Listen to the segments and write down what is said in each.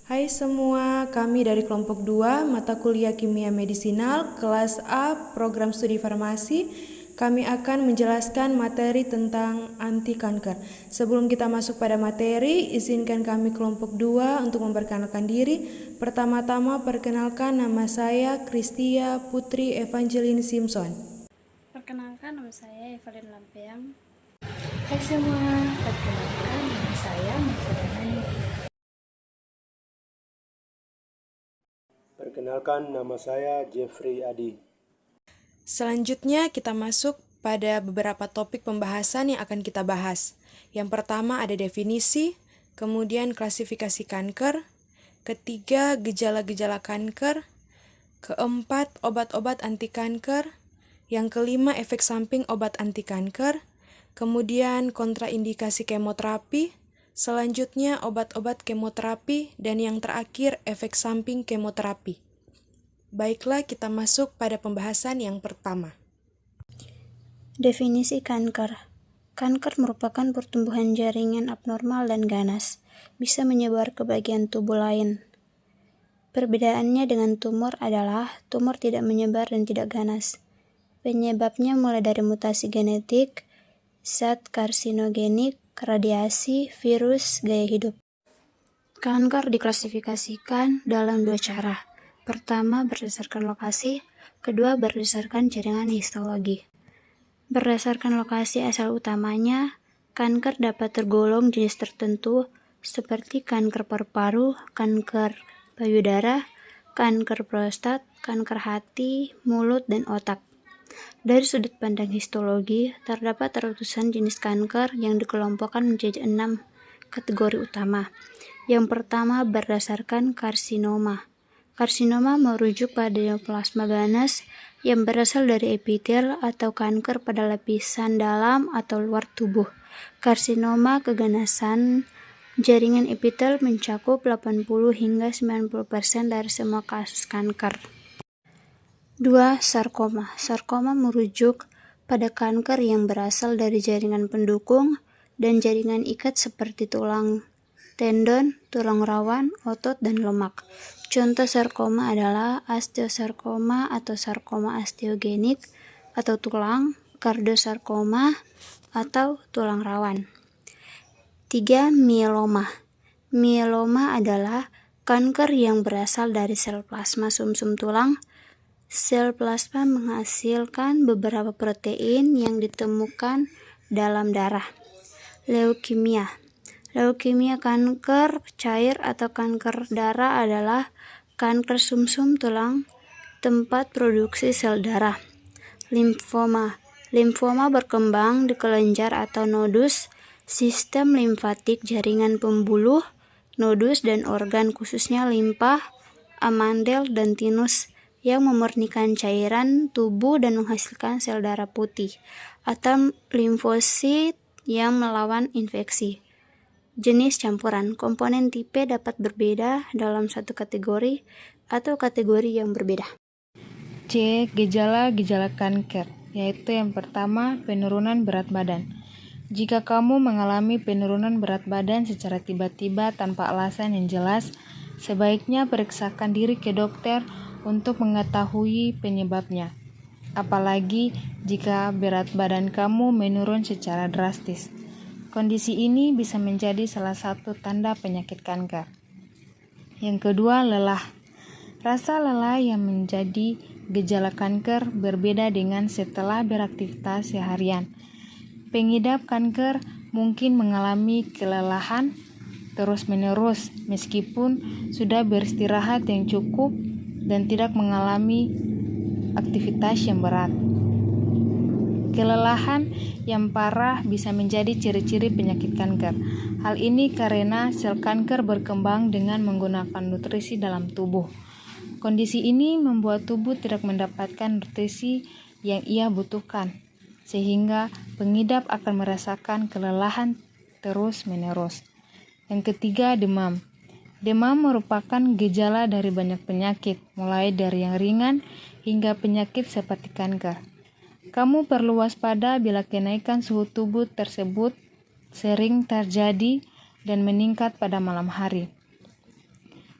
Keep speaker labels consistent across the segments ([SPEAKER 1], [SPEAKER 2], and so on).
[SPEAKER 1] Hai semua, kami dari kelompok 2, mata kuliah Kimia Medisinal, kelas A, program studi farmasi. Kami akan menjelaskan materi tentang anti kanker. Sebelum kita masuk pada materi, izinkan kami kelompok 2 untuk memperkenalkan diri. Pertama-tama perkenalkan, nama saya Kristia Putri Evangeline Simpson.
[SPEAKER 2] Perkenalkan, nama saya Evelyn Lampiang.
[SPEAKER 3] Hai semua, perkenalkan nama saya Marsudana.
[SPEAKER 4] Perkenalkan, nama saya Jeffrey Adi.
[SPEAKER 1] Selanjutnya kita masuk pada beberapa topik pembahasan yang akan kita bahas. Yang pertama ada definisi, kemudian klasifikasi kanker, ketiga gejala-gejala kanker, keempat obat-obat anti kanker, yang kelima efek samping obat anti kanker, kemudian kontraindikasi kemoterapi, selanjutnya obat-obat kemoterapi, dan yang terakhir efek samping kemoterapi. Baiklah, kita masuk pada pembahasan yang pertama.
[SPEAKER 2] Definisi kanker. Kanker merupakan pertumbuhan jaringan abnormal dan ganas, bisa menyebar ke bagian tubuh lain. Perbedaannya dengan tumor adalah tumor tidak menyebar dan tidak ganas. Penyebabnya mulai dari mutasi genetik, zat karsinogenik, radiasi, virus, gaya hidup. Kanker diklasifikasikan dalam dua cara. Pertama, berdasarkan lokasi, kedua, berdasarkan jaringan histologi. Berdasarkan lokasi asal utamanya, kanker dapat tergolong jenis tertentu seperti kanker paru-paru, kanker payudara, kanker prostat, kanker hati, mulut, dan otak. Dari sudut pandang histologi, terdapat ratusan jenis kanker yang dikelompokkan menjadi 6 kategori utama. Yang pertama, berdasarkan karsinoma. Karsinoma merujuk pada neoplasma ganas yang berasal dari epitel atau kanker pada lapisan dalam atau luar tubuh. Karsinoma keganasan jaringan epitel mencakup 80 hingga 90% dari semua kasus kanker. 2. Sarkoma. Sarkoma merujuk pada kanker yang berasal dari jaringan pendukung dan jaringan ikat seperti tulang tendon, tulang rawan, otot, dan lemak. Contoh sarkoma adalah osteosarkoma atau sarkoma osteogenik atau tulang, kardiosarkoma atau tulang rawan. 3. Mieloma. Mieloma adalah kanker yang berasal dari sel plasma sumsum tulang. Sel plasma menghasilkan beberapa protein yang ditemukan dalam darah. Leukemia. Leukemia, kanker cair atau kanker darah, adalah kanker sumsum tulang tempat produksi sel darah. Limfoma. Limfoma berkembang di kelenjar atau nodus sistem limfatik jaringan pembuluh, nodus, dan organ khususnya limpa, amandel, dan tinus yang memurnikan cairan tubuh dan menghasilkan sel darah putih atau limfosit yang melawan infeksi. Jenis campuran. Komponen tipe dapat berbeda dalam satu kategori atau kategori yang berbeda.
[SPEAKER 3] C. Gejala-gejala kanker, yaitu yang pertama, penurunan berat badan. Jika kamu mengalami penurunan berat badan secara tiba-tiba tanpa alasan yang jelas, sebaiknya periksakan diri ke dokter untuk mengetahui penyebabnya. Apalagi jika berat badan kamu menurun secara drastis. Kondisi ini bisa menjadi salah satu tanda penyakit kanker. Yang kedua, lelah. Rasa lelah yang menjadi gejala kanker berbeda dengan setelah beraktivitas seharian. Pengidap kanker mungkin mengalami kelelahan terus-menerus meskipun sudah beristirahat yang cukup dan tidak mengalami aktivitas yang berat. Kelelahan yang parah bisa menjadi ciri-ciri penyakit kanker. Hal ini karena sel kanker berkembang dengan menggunakan nutrisi dalam tubuh. Kondisi ini membuat tubuh tidak mendapatkan nutrisi yang ia butuhkan, sehingga pengidap akan merasakan kelelahan terus-menerus. Yang ketiga, demam. Demam merupakan gejala dari banyak penyakit, mulai dari yang ringan hingga penyakit seperti kanker. Kamu perlu waspada bila kenaikan suhu tubuh tersebut sering terjadi dan meningkat pada malam hari.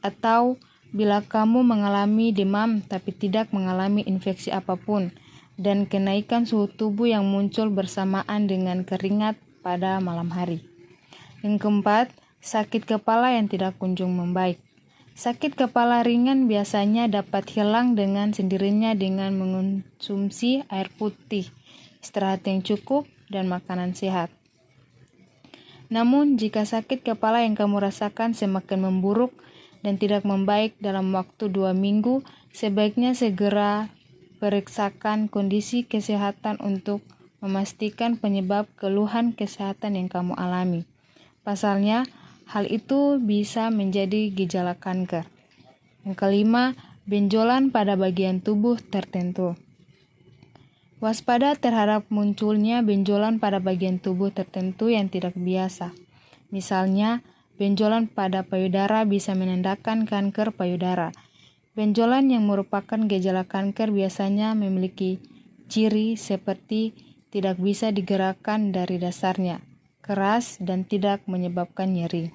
[SPEAKER 3] atau bila kamu mengalami demam tapi tidak mengalami infeksi apapun, dan kenaikan suhu tubuh yang muncul bersamaan dengan keringat pada malam hari. Yang keempat, sakit kepala yang tidak kunjung membaik. Sakit kepala ringan biasanya dapat hilang dengan sendirinya dengan mengonsumsi air putih, istirahat yang cukup, dan makanan sehat. Namun, jika sakit kepala yang kamu rasakan semakin memburuk dan tidak membaik dalam waktu 2 minggu, sebaiknya segera periksakan kondisi kesehatan untuk memastikan penyebab keluhan kesehatan yang kamu alami. Pasalnya, hal itu bisa menjadi gejala kanker. Yang kelima, benjolan pada bagian tubuh tertentu. Waspada terhadap munculnya benjolan pada bagian tubuh tertentu yang tidak biasa. Misalnya, benjolan pada payudara bisa menandakan kanker payudara. Benjolan yang merupakan gejala kanker biasanya memiliki ciri seperti tidak bisa digerakkan dari dasarnya, keras, dan tidak menyebabkan nyeri.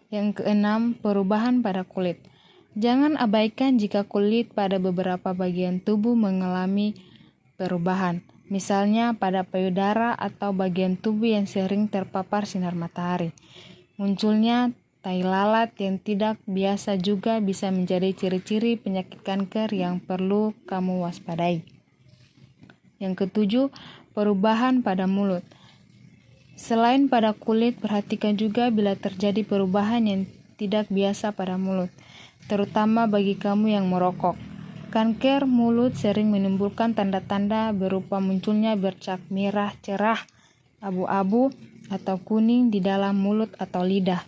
[SPEAKER 3] Yang keenam, perubahan pada kulit. Jangan abaikan jika kulit pada beberapa bagian tubuh mengalami perubahan, misalnya pada payudara atau bagian tubuh yang sering terpapar sinar matahari. Munculnya tai lalat yang tidak biasa juga bisa menjadi ciri-ciri penyakit kanker yang perlu kamu waspadai. Yang ketujuh, perubahan pada mulut. Selain pada kulit, perhatikan juga bila terjadi perubahan yang tidak biasa pada mulut, terutama bagi kamu yang merokok. Kanker mulut sering menimbulkan tanda-tanda berupa munculnya bercak merah cerah, abu-abu, atau kuning di dalam mulut atau lidah.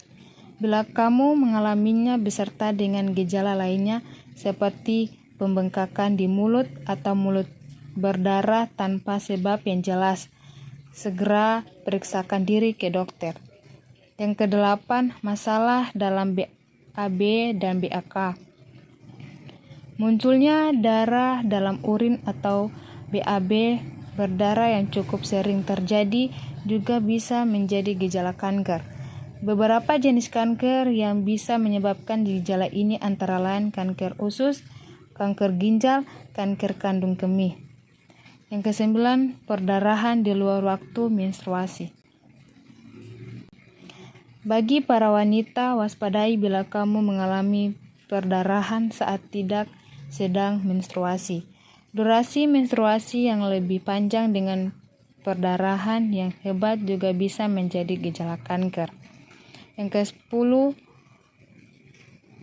[SPEAKER 3] Bila kamu mengalaminya beserta dengan gejala lainnya seperti pembengkakan di mulut atau mulut berdarah tanpa sebab yang jelas, segera periksakan diri ke dokter. Yang kedelapan, masalah dalam BAB dan BAK. Munculnya darah dalam urin atau BAB berdarah yang cukup sering terjadi juga bisa menjadi gejala kanker. Beberapa jenis kanker yang bisa menyebabkan gejala ini antara lain kanker usus, kanker ginjal, kanker kandung kemih. Yang kesembilan, perdarahan di luar waktu menstruasi. Bagi para wanita, waspadai bila kamu mengalami perdarahan saat tidak sedang menstruasi. Durasi menstruasi yang lebih panjang dengan perdarahan yang hebat juga bisa menjadi gejala kanker. Yang ke-10,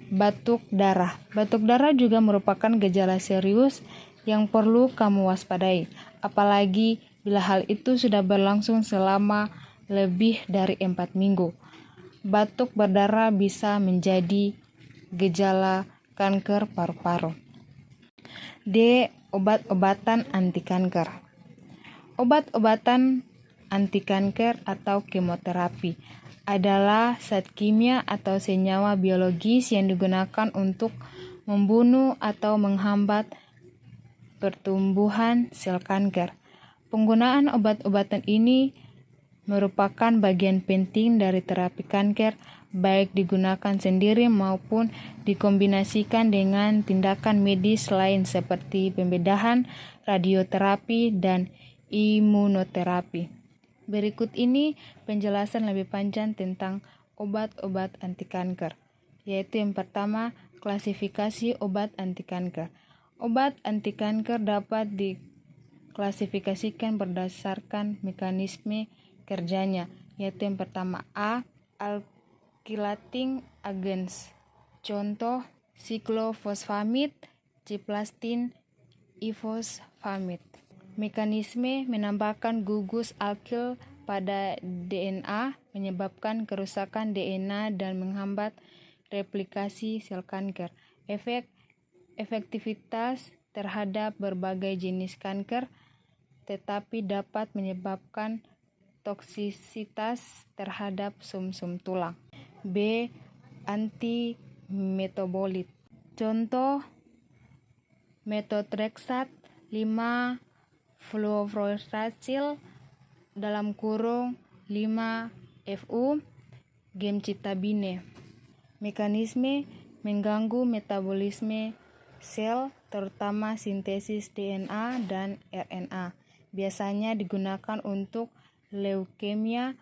[SPEAKER 3] batuk darah. Batuk darah juga merupakan gejala serius yang perlu kamu waspadai, apalagi bila hal itu sudah berlangsung selama lebih dari 4 minggu. Batuk berdarah bisa menjadi gejala kanker paru-paru. D. Obat-obatan anti kanker. Obat-obatan anti kanker atau kemoterapi adalah zat kimia atau senyawa biologis yang digunakan untuk membunuh atau menghambat pertumbuhan sel kanker. Penggunaan obat-obatan ini merupakan bagian penting dari terapi kanker, baik digunakan sendiri maupun dikombinasikan dengan tindakan medis lain seperti pembedahan, radioterapi, dan imunoterapi. Berikut ini penjelasan lebih panjang tentang obat-obat anti kanker, yaitu yang pertama, klasifikasi obat anti kanker. Obat anti kanker dapat diklasifikasikan berdasarkan mekanisme kerjanya, yaitu yang pertama A. Alkylating agents. Contoh, siklofosfamid, cisplatin, ifosfamid. Mekanisme menambahkan gugus alkyl pada DNA, menyebabkan kerusakan DNA dan menghambat replikasi sel kanker. Efektivitas terhadap berbagai jenis kanker, tetapi dapat menyebabkan toksisitas terhadap sumsum tulang. B. Antimetabolit. Contoh, methotrexate, 5-fluorouracil (5-FU), gemcitabine. Mekanisme mengganggu metabolisme sel, terutama sintesis DNA dan RNA. Biasanya digunakan untuk leukemia,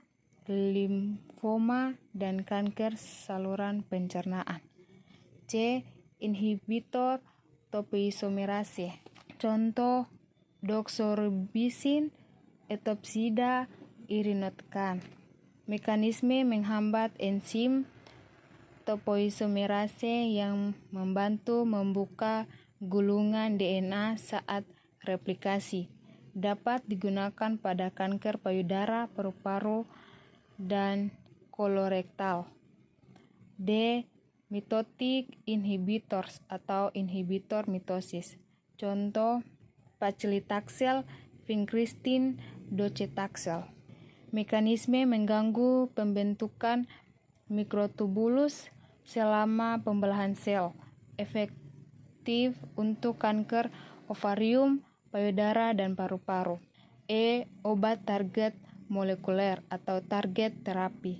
[SPEAKER 3] limfoma, dan kanker saluran pencernaan. C. Inhibitor topoisomerase. Contoh doxorubicin, etopsida, irinotecan. Mekanisme menghambat enzim topoisomerase yang membantu membuka gulungan DNA saat replikasi. Dapat digunakan pada kanker payudara, paru-paru, dan kolorektal. D. Mitotic inhibitors atau inhibitor mitosis. Contoh paclitaxel, vincristin, docetaxel. Mekanisme mengganggu pembentukan mikrotubulus selama pembelahan sel. Efektif untuk kanker ovarium, payudara, dan paru-paru. E. Obat target molekuler atau target terapi.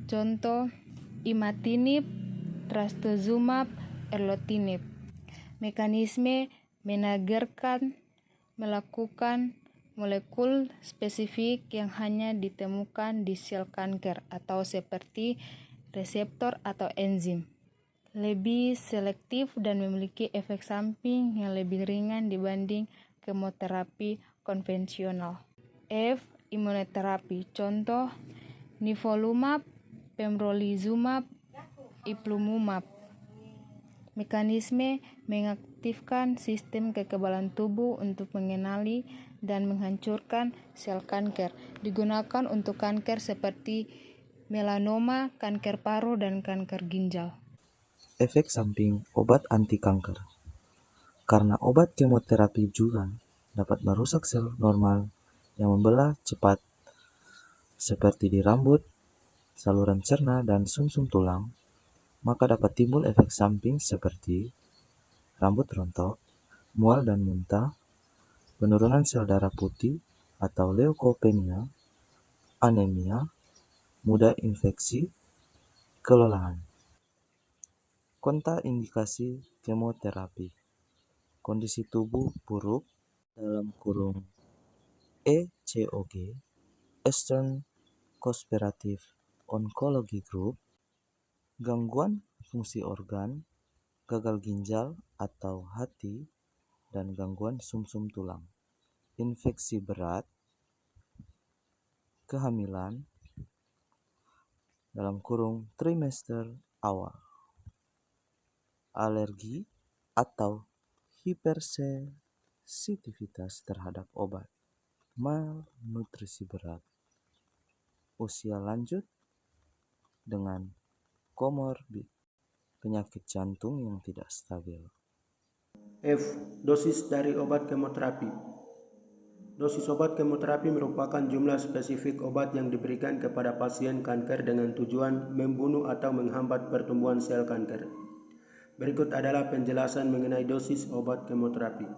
[SPEAKER 3] Contoh imatinib, trastuzumab, erlotinib. Mekanisme melakukan molekul spesifik yang hanya ditemukan di sel kanker atau seperti reseptor atau enzim. Lebih selektif dan memiliki efek samping yang lebih ringan dibanding kemoterapi konvensional. F. Imunoterapi. Contoh nivolumab, pembrolizumab, ipilimumab. Mekanisme mengaktifkan sistem kekebalan tubuh untuk mengenali dan menghancurkan sel kanker. Digunakan untuk kanker seperti melanoma, kanker paru, dan kanker ginjal.
[SPEAKER 5] Efek samping obat anti kanker. Karena obat kemoterapi juga dapat merusak sel normal yang membelah cepat seperti di rambut, saluran cerna, dan sumsum tulang, maka dapat timbul efek samping seperti rambut rontok, mual dan muntah, penurunan sel darah putih atau leukopenia, anemia, mudah infeksi, kelelahan. Kontraindikasi kemoterapi. Kondisi tubuh buruk (ECOG, Eastern Cooperative Oncology Group), gangguan fungsi organ, gagal ginjal atau hati, dan gangguan sumsum tulang, infeksi berat, kehamilan (trimester awal), alergi atau hipersensitivitas terhadap obat, malnutrisi berat, usia lanjut dengan komorbid, penyakit jantung yang tidak stabil.
[SPEAKER 4] F. Dosis dari obat kemoterapi. Dosis obat kemoterapi merupakan jumlah spesifik obat yang diberikan kepada pasien kanker dengan tujuan membunuh atau menghambat pertumbuhan sel kanker. Berikut adalah penjelasan mengenai dosis obat kemoterapi.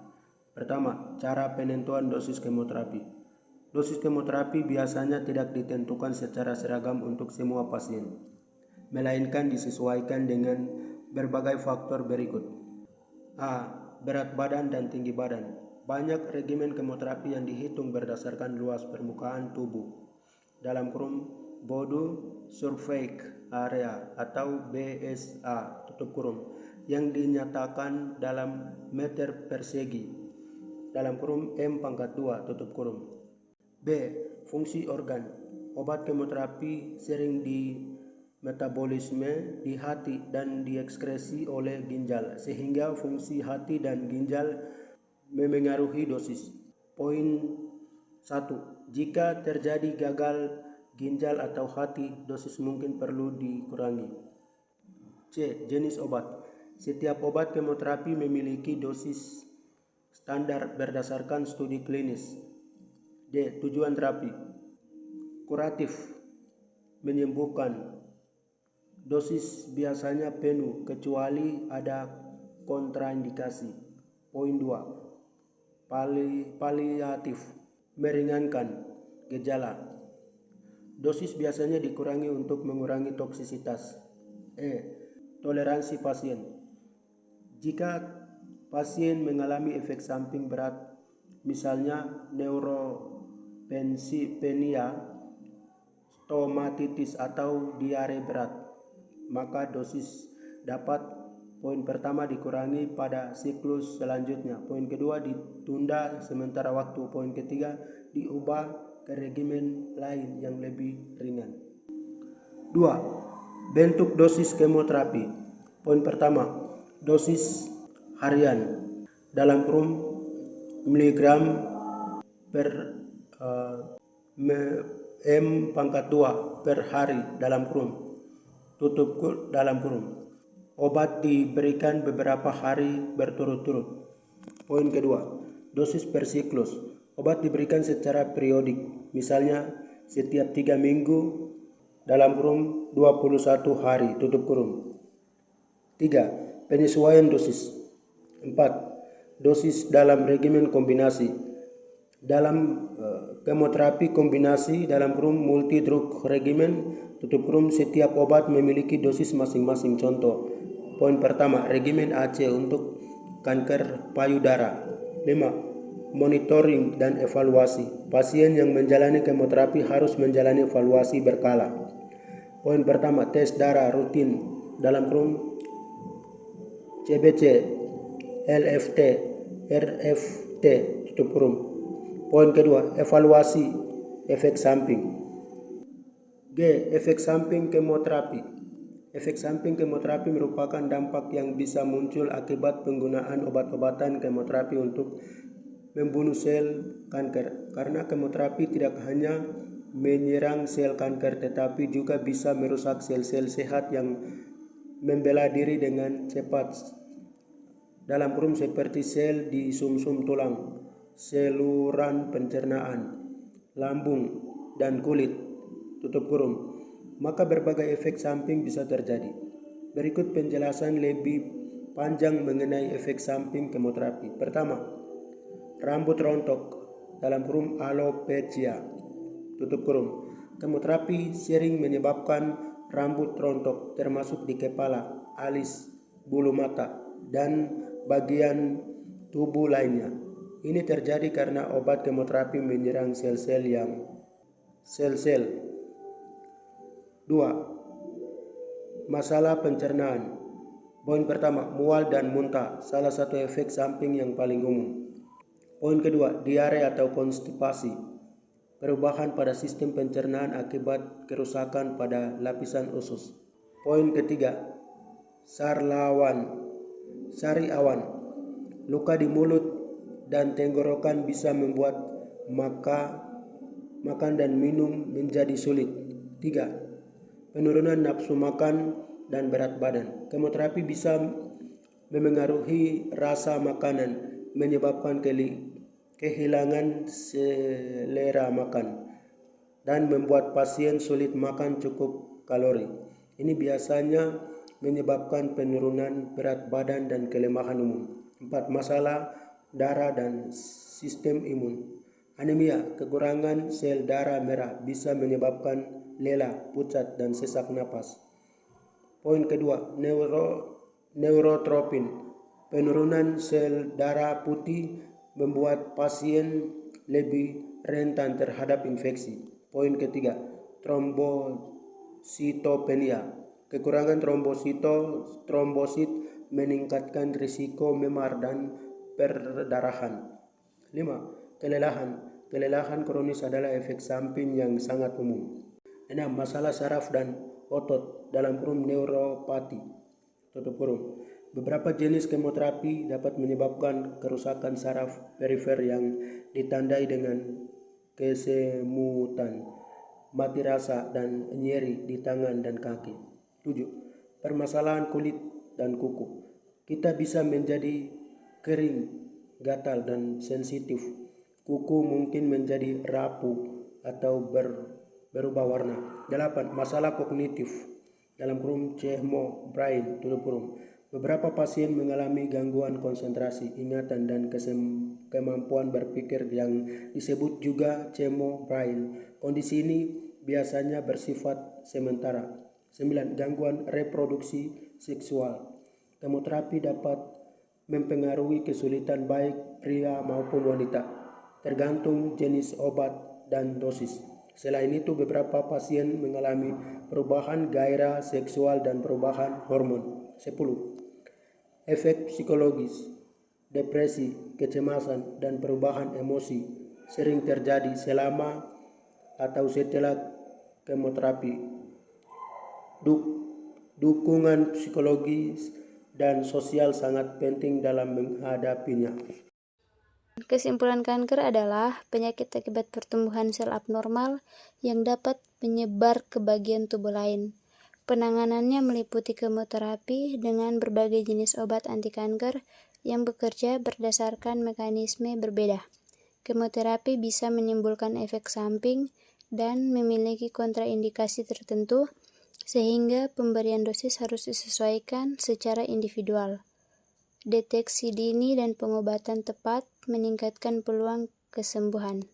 [SPEAKER 4] Pertama, cara penentuan dosis kemoterapi. Dosis kemoterapi biasanya tidak ditentukan secara seragam untuk semua pasien, melainkan disesuaikan dengan berbagai faktor berikut. A. Berat badan dan tinggi badan. Banyak regimen kemoterapi yang dihitung berdasarkan luas permukaan tubuh, dalam kurung Body Surface Area atau BSA, tutup kurung, yang dinyatakan dalam meter persegi, dalam kurung M²2, tutup kurung. B. Fungsi organ. Obat kemoterapi sering metabolisme di hati dan diekskresi oleh ginjal, sehingga fungsi hati dan ginjal memengaruhi dosis. Poin 1. Jika terjadi gagal ginjal atau hati, dosis mungkin perlu dikurangi. C. Jenis obat. Setiap obat kemoterapi memiliki dosis standar berdasarkan studi klinis. D. Tujuan terapi. Kuratif, menyembuhkan. Dosis biasanya penuh kecuali ada kontraindikasi. Poin 2. Paliatif, meringankan gejala. Dosis biasanya dikurangi untuk mengurangi toksisitas. toleransi pasien. Jika pasien mengalami efek samping berat, misalnya neuropenia, stomatitis atau diare berat, maka dosis dapat poin pertama dikurangi pada siklus selanjutnya, poin kedua ditunda sementara waktu, poin ketiga diubah ke regimen lain yang lebih ringan. 2. Bentuk dosis kemoterapi. Poin pertama, dosis harian dalam kurung miligram per M/2 per hari dalam kurung, tutup dalam kurung. Obat diberikan beberapa hari berturut-turut. Poin kedua, dosis per siklus. Obat diberikan secara periodik, misalnya setiap 3 minggu dalam kurung 21 hari, tutup kurung. 3. Penyesuaian dosis. 4. Dosis dalam regimen kombinasi. Dalam kemoterapi kombinasi dalam kurung multi drug regimen, tutup kurung, setiap obat memiliki dosis masing-masing. Contoh, poin pertama, regimen AC untuk kanker payudara. 5. Monitoring dan evaluasi. Pasien yang menjalani kemoterapi harus menjalani evaluasi berkala. Poin pertama, tes darah rutin dalam kurung CBC, LFT, RFT, tutup kurung. Poin kedua, evaluasi efek samping. G. Efek samping kemoterapi. Efek samping kemoterapi merupakan dampak yang bisa muncul akibat penggunaan obat-obatan kemoterapi untuk membunuh sel kanker. Karena kemoterapi tidak hanya menyerang sel kanker tetapi juga bisa merusak sel-sel sehat yang membela diri dengan cepat dalam kurung seperti sel di sumsum tulang, saluran pencernaan, lambung, dan kulit, tutup kurung. Maka berbagai efek samping bisa terjadi. Berikut penjelasan lebih panjang mengenai efek samping kemoterapi. Pertama, rambut rontok dalam kurung alopecia, tutup kurung. Kemoterapi sering menyebabkan rambut rontok termasuk di kepala, alis, bulu mata, dan bagian tubuh lainnya. Ini terjadi karena obat kemoterapi menyerang sel-sel. 2. Masalah pencernaan. Poin pertama, mual dan muntah, salah satu efek samping yang paling umum. Poin kedua, diare atau konstipasi, perubahan pada sistem pencernaan akibat kerusakan pada lapisan usus. Poin ketiga, sariawan, luka di mulut dan tenggorokan bisa membuat makan dan minum menjadi sulit. 3. Penurunan nafsu makan dan berat badan. Kemoterapi bisa memengaruhi rasa makanan, menyebabkan kehilangan selera makan, dan membuat pasien sulit makan cukup kalori. Ini biasanya menyebabkan penurunan berat badan dan kelemahan umum. 4. Masalah darah dan sistem imun. Anemia, kekurangan sel darah merah, bisa menyebabkan lelah, pucat, dan sesak napas. Poin kedua, neurotropin, penurunan sel darah putih membuat pasien lebih rentan terhadap infeksi. Poin ketiga, trombositopenia, kekurangan trombosit meningkatkan risiko memar dan perdarahan. 5. Kelelahan kronis adalah efek samping yang sangat umum. 6. Masalah saraf dan otot dalam kurung neuropati, tutup kurung. Beberapa jenis kemoterapi dapat menyebabkan kerusakan saraf perifer yang ditandai dengan kesemutan, mati rasa, dan nyeri di tangan dan kaki. 7. Permasalahan kulit dan kuku. Kita bisa menjadi kering, gatal, dan sensitif. Kuku mungkin menjadi rapuh atau berubah warna. 8. Masalah kognitif dalam kurung chemo brain, tutup kurung. Beberapa pasien mengalami gangguan konsentrasi, ingatan, dan kemampuan berpikir yang disebut juga chemo brain. Kondisi ini biasanya bersifat sementara. 9. Gangguan reproduksi seksual. Kemoterapi dapat mempengaruhi kesulitan baik pria maupun wanita, tergantung jenis obat dan dosis. Selain itu, beberapa pasien mengalami perubahan gairah seksual dan perubahan hormon. 10. Efek psikologis, depresi, kecemasan, dan perubahan emosi sering terjadi selama atau setelah kemoterapi. Dukungan psikologis dan sosial sangat penting dalam menghadapinya.
[SPEAKER 2] Kesimpulan kanker adalah penyakit akibat pertumbuhan sel abnormal yang dapat menyebar ke bagian tubuh lain. Penanganannya meliputi kemoterapi dengan berbagai jenis obat anti kanker yang bekerja berdasarkan mekanisme berbeda. Kemoterapi bisa menimbulkan efek samping dan memiliki kontraindikasi tertentu, sehingga pemberian dosis harus disesuaikan secara individual. Deteksi dini dan pengobatan tepat meningkatkan peluang kesembuhan.